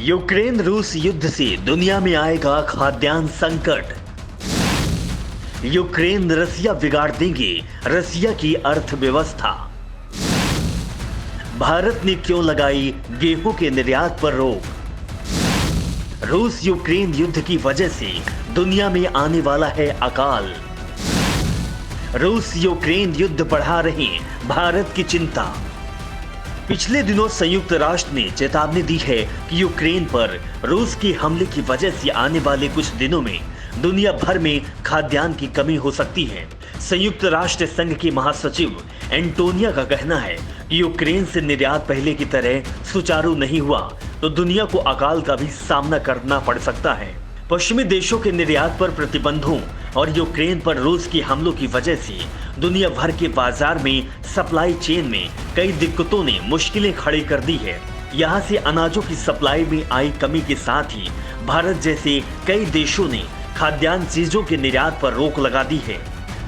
Ukraine रूस युद्ध से दुनिया में आएगा खाद्यान्न संकट। यूक्रेन रसिया बिगाड़ देंगे रसिया की अर्थव्यवस्था। भारत ने क्यों लगाई गेहूं के निर्यात पर रोक। रूस यूक्रेन युद्ध की वजह से दुनिया में आने वाला है अकाल। रूस यूक्रेन युद्ध बढ़ा रहे भारत की चिंता। पिछले दिनों संयुक्त राष्ट्र ने चेतावनी दी है कि यूक्रेन पर रूस के हमले की वजह से आने वाले कुछ दिनों में दुनिया भर में खाद्यान्न की कमी हो सकती है। संयुक्त राष्ट्र संघ की महासचिव एंटोनिया का कहना है कि यूक्रेन से निर्यात पहले की तरह सुचारू नहीं हुआ तो दुनिया को अकाल का भी सामना करना पड़ सकता है। पश्चिमी देशों के निर्यात पर प्रतिबंधों और यूक्रेन पर रूस के हमलों की वजह से दुनिया भर के बाजार में सप्लाई चेन में कई दिक्कतों ने मुश्किलें खड़ी कर दी है। यहाँ से अनाजों की सप्लाई में आई कमी के साथ ही भारत जैसे कई देशों ने खाद्यान्न चीजों के निर्यात पर रोक लगा दी है।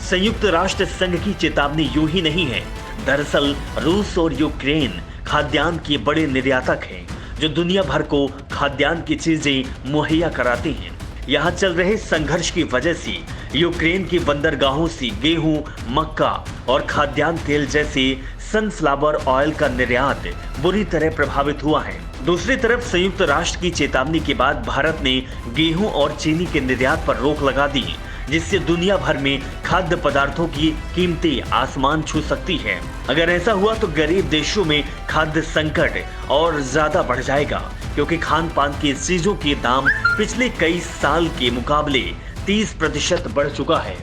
संयुक्त राष्ट्र संघ की चेतावनी यूं ही नहीं है। दरअसल रूस और यूक्रेन खाद्यान्न के बड़े निर्यातक हैं जो दुनिया भर को खाद्यान्न की चीजें मुहैया कराते हैं। यहाँ चल रहे संघर्ष की वजह से यूक्रेन की बंदरगाहों से गेहूं, मक्का और खाद्यान्न तेल जैसे सनफ्लावर ऑयल का निर्यात बुरी तरह प्रभावित हुआ है। दूसरी तरफ संयुक्त राष्ट्र की चेतावनी के बाद भारत ने गेहूं और चीनी के निर्यात पर रोक लगा दी, जिससे दुनिया भर में खाद्य पदार्थों की कीमतें आसमान छू सकती है। अगर ऐसा हुआ तो गरीब देशों में खाद्य संकट और ज्यादा बढ़ जाएगा, क्योंकि खान पान की चीजों के दाम पिछले कई साल के मुकाबले 30% बढ़ चुका है।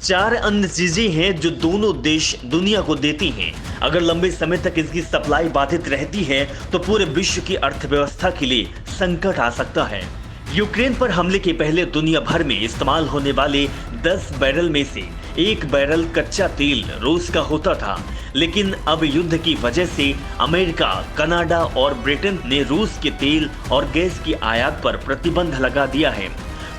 4 अन्य चीजें हैं जो दोनों देश दुनिया को देती हैं। अगर लंबे समय तक इसकी सप्लाई बाधित रहती है तो पूरे विश्व की अर्थव्यवस्था के लिए संकट आ सकता है। यूक्रेन पर हमले के पहले दुनिया भर में इस्तेमाल होने वाले 10 बैरल में से 1 बैरल कच्चा तेल रूस का होता था, लेकिन अब युद्ध की वजह से अमेरिका, कनाडा और ब्रिटेन ने रूस के तेल और गैस की आयात पर प्रतिबंध लगा दिया है।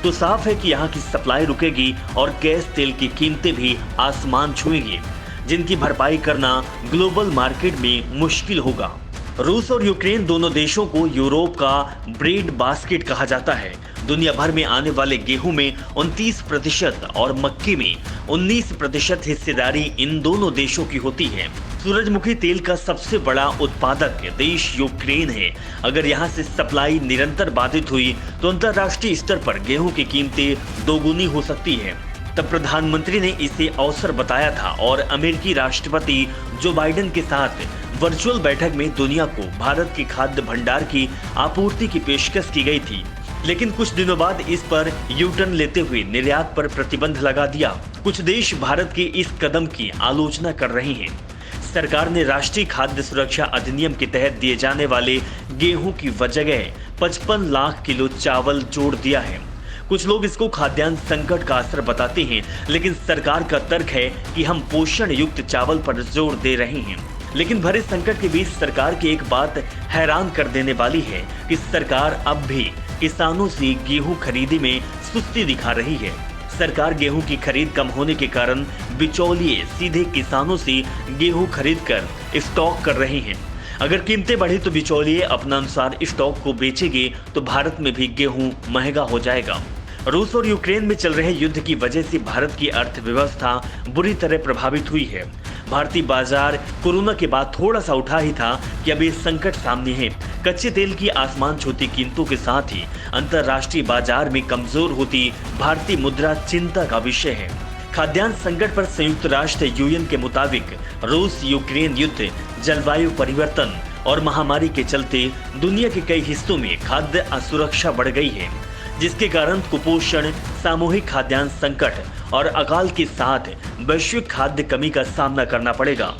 तो साफ है कि यहाँ की सप्लाई रुकेगी और गैस तेल की कीमतें भी आसमान छुएंगी, जिनकी भरपाई करना ग्लोबल मार्केट में मुश्किल होगा। रूस और यूक्रेन दोनों देशों को यूरोप का ब्रेड बास्केट कहा जाता है। दुनिया भर में आने वाले गेहूं में 29% और मक्के में 19% हिस्सेदारी इन दोनों देशों की होती है। सूरजमुखी तेल का सबसे बड़ा उत्पादक देश यूक्रेन है। अगर यहां से सप्लाई निरंतर बाधित हुई तो अंतर्राष्ट्रीय स्तर पर गेहूं की कीमतें दोगुनी हो सकती है। तब प्रधानमंत्री ने इसे अवसर बताया था और अमेरिकी राष्ट्रपति जो बाइडेन के साथ वर्चुअल बैठक में दुनिया को भारत के खाद्य भंडार की आपूर्ति की पेशकश की गई थी। लेकिन कुछ दिनों बाद इस पर यू टर्न लेते हुए निर्यात पर प्रतिबंध लगा दिया। कुछ देश भारत के इस कदम की आलोचना कर रहे हैं। सरकार ने राष्ट्रीय खाद्य सुरक्षा अधिनियम के तहत दिए जाने वाले गेहूं की जगह 55 लाख किलो चावल जोड़ दिया है। कुछ लोग इसको खाद्यान्न संकट का असर बताते हैं, लेकिन सरकार का तर्क है कि हम पोषण युक्त चावल पर जोर दे रहे हैं। लेकिन भरे संकट के बीच सरकार की एक बात हैरान कर देने वाली है कि सरकार अब भी किसानों से गेहूं खरीदी में सुस्ती दिखा रही है। सरकार गेहूं की खरीद कम होने के कारण बिचौलिए सीधे किसानों से गेहूं खरीद कर स्टॉक कर रहे हैं। अगर कीमतें बढ़ी तो बिचौलिए अपना अनुसार स्टॉक को बेचेंगे तो भारत में भी गेहूं महंगा हो जाएगा। रूस और यूक्रेन में चल रहे युद्ध की वजह से भारत की अर्थव्यवस्था बुरी तरह प्रभावित हुई है। भारतीय बाजार कोरोना के बाद थोड़ा सा उठा ही था कि अब ये संकट सामने है। कच्चे तेल की आसमान छूती कीमतों के साथ ही अंतर्राष्ट्रीय बाजार में कमजोर होती भारतीय मुद्रा चिंता का विषय है। खाद्यान्न संकट पर संयुक्त राष्ट्र यूएन के मुताबिक रूस यूक्रेन युद्ध, जलवायु परिवर्तन और महामारी के चलते दुनिया के कई हिस्सों में खाद्य असुरक्षा बढ़ गई है, जिसके कारण कुपोषण, सामूहिक खाद्यान्न संकट और अकाल के साथ वैश्विक खाद्य कमी का सामना करना पड़ेगा।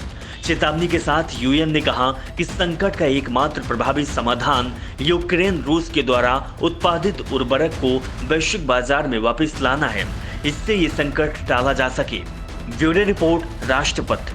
चेतावनी के साथ यूएन ने कहा कि संकट का एकमात्र प्रभावी समाधान यूक्रेन रूस के द्वारा उत्पादित उर्वरक को वैश्विक बाजार में वापस लाना है, इससे ये संकट टाला जा सके। Bureau report, राष्ट्रपथ।